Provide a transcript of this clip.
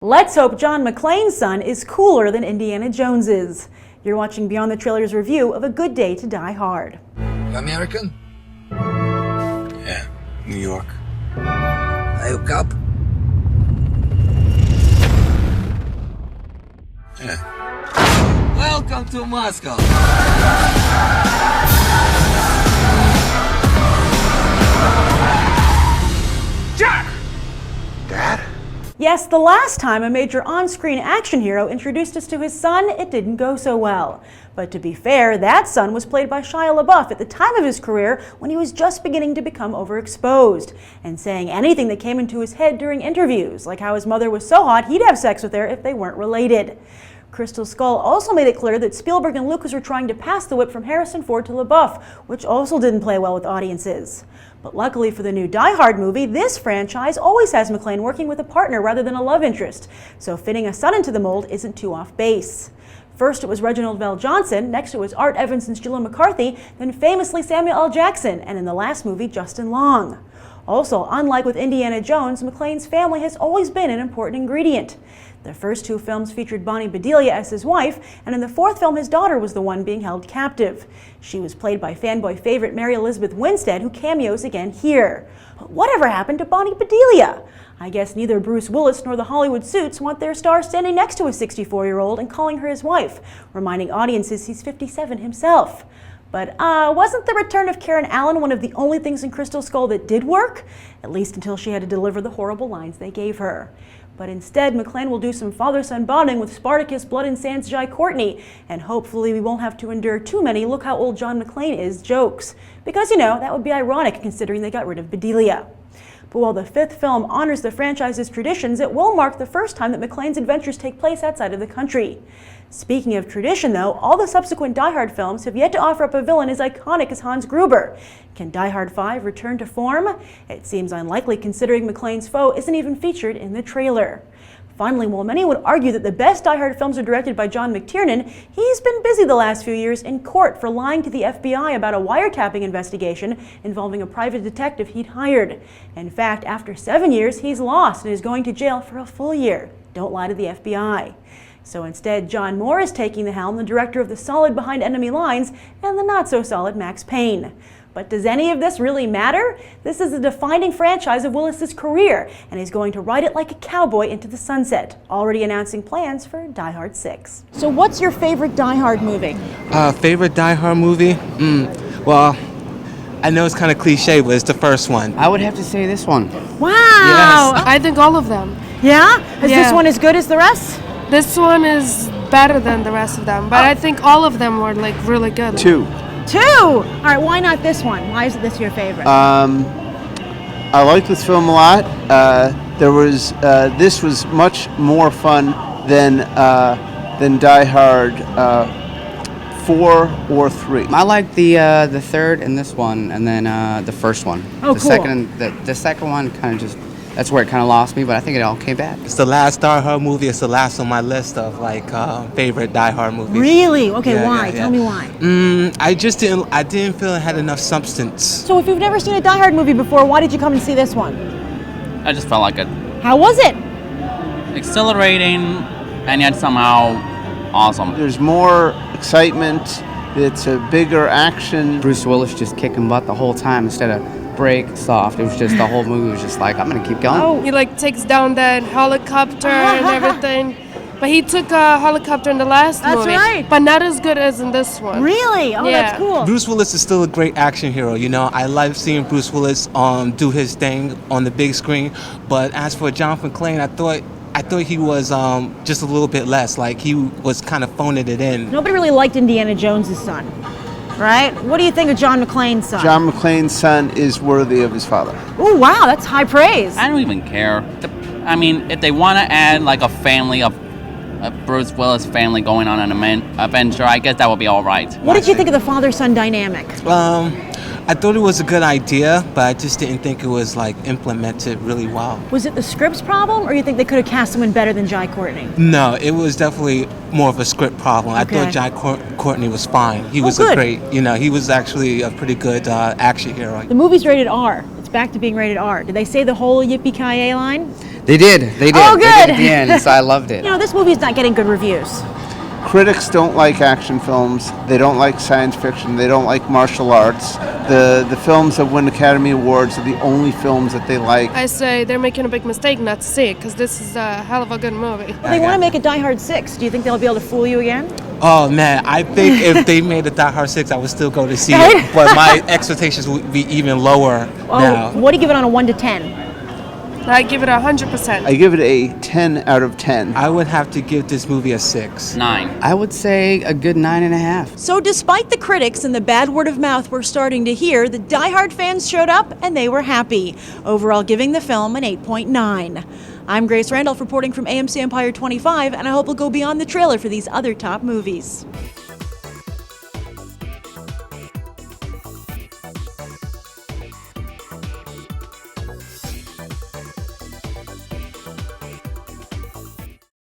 Let's hope John McClane's son is cooler than Indiana Jones is. You're watching Beyond the Trailer's review of A Good Day to Die Hard. American? Yeah, New York. I hook up? Yeah. Welcome to Moscow. Jack! Dad? Yes, the last time a major on-screen action hero introduced us to his son, it didn't go so well. But to be fair, that son was played by Shia LaBeouf at the time of his career when he was just beginning to become overexposed and saying anything that came into his head during interviews, like how his mother was so hot he'd have sex with her if they weren't related. Crystal Skull also made it clear that Spielberg and Lucas were trying to pass the whip from Harrison Ford to LaBeouf, which also didn't play well with audiences. But luckily for the new Die Hard movie, this franchise always has McClane working with a partner rather than a love interest, so fitting a son into the mold isn't too off base. First it was Reginald VelJohnson, next it was Art Evans and Sheila McCarthy, then famously Samuel L. Jackson, and in the last movie, Justin Long. Also, unlike with Indiana Jones, McClane's family has always been an important ingredient. The first two films featured Bonnie Bedelia as his wife, and in the fourth film his daughter was the one being held captive. She was played by fanboy favorite Mary Elizabeth Winstead, who cameos again here. But whatever happened to Bonnie Bedelia? I guess neither Bruce Willis nor the Hollywood suits want their star standing next to a 64-year-old and calling her his wife, reminding audiences he's 57 himself. But wasn't the return of Karen Allen one of the only things in Crystal Skull that did work? At least until she had to deliver the horrible lines they gave her. But instead, McClane will do some father-son bonding with Spartacus Blood and Sand's Jai Courtney, and hopefully we won't have to endure too many "look how old John McClane is" jokes. Because, you know, that would be ironic considering they got rid of Bedelia. But while the fifth film honors the franchise's traditions, it will mark the first time that McClane's adventures take place outside of the country. Speaking of tradition, though, all the subsequent Die Hard films have yet to offer up a villain as iconic as Hans Gruber. Can Die Hard 5 return to form? It seems unlikely considering McClane's foe isn't even featured in the trailer. Finally, while many would argue that the best Die Hard films are directed by John McTiernan, he's been busy the last few years in court for lying to the FBI about a wiretapping investigation involving a private detective he'd hired. In fact, after 7 years, he's lost and is going to jail for a full year. Don't lie to the FBI. So instead, John Moore is taking the helm, the director of the solid Behind Enemy Lines and the not-so-solid Max Payne. But does any of this really matter? This is a defining franchise of Willis's career, and he's going to ride it like a cowboy into the sunset, already announcing plans for Die Hard 6. So what's your favorite Die Hard movie? Favorite Die Hard movie? Well, I know it's kind of cliche, but it's the first one. I would have to say this one. Wow! Yes. I think all of them. Yeah? Is Yeah. this one as good as the rest? This one is better than the rest of them, but I think all of them were like really good. Two. Two! All right, why not this one? Why is this your favorite? I like this film a lot. This was much more fun than Die Hard 4 or 3. I like the third and this one, and then the first one. Oh, the cool. The second one kind of just, that's where it kind of lost me, but I think it all came back. It's the last Die Hard movie. It's the last on my list of favorite Die Hard movies. Really? Okay, Yeah, why? yeah, yeah. Tell me why. I didn't feel it had enough substance. So if you've never seen a Die Hard movie before, why did you come and see this one? I just felt like it How was it? exhilarating and yet somehow awesome. There's more excitement. It's a bigger action. Bruce Willis just kicking butt the whole time instead of break soft. It was just the whole movie was just like, I'm gonna keep going. Oh. He like takes down that helicopter and everything. But he took a helicopter in the last That's movie. right. But not as good as in this one. Really? Oh, Yeah. that's cool. Bruce Willis is still a great action hero. You know, I love seeing Bruce Willis do his thing on the big screen. But as for John McClane, I thought he was just a little bit less. Like he was kind of phoning it in. Nobody really liked Indiana Jones' son, right? What do you think of John McClane's son? John McClane's son is worthy of his father. Oh, wow, that's high praise. I don't even care. I mean, if they want to add like a family of a Bruce Willis family going on an adventure, I guess that would be all right. What did you think of the father-son dynamic? I thought it was a good idea, but I just didn't think it was like implemented really well. Was it the script's problem, or you think they could have cast someone better than Jai Courtney? No, it was definitely more of a script problem. Okay. I thought Jai Courtney was fine. He was good. a great, he was actually a pretty good action hero. The movie's rated R. It's back to being rated R. Did they say the whole yippee-ki-yay line? They did. Oh, They did at good. the end, so I loved it. You know, this movie's not getting good reviews. Critics don't like action films. They don't like science fiction. They don't like martial arts. The films that win Academy Awards are the only films that they like. I say they're making a big mistake not to see it because this is a hell of a good movie. Well, they want to make a Die Hard 6. Do you think they'll be able to fool you again? Oh man, I think if they made a Die Hard 6, I would still go to see it. But my expectations would be even lower Oh, now. what do you give it on a 1 to 10? I give it 100%. I give it a 10 out of 10. I would have to give this movie a 6. 9. I would say a good 9.5. So despite the critics and the bad word of mouth we're starting to hear, the Die Hard fans showed up and they were happy, overall giving the film an 8.9. I'm Grace Randolph reporting from AMC Empire 25, and I hope we'll go beyond the trailer for these other top movies.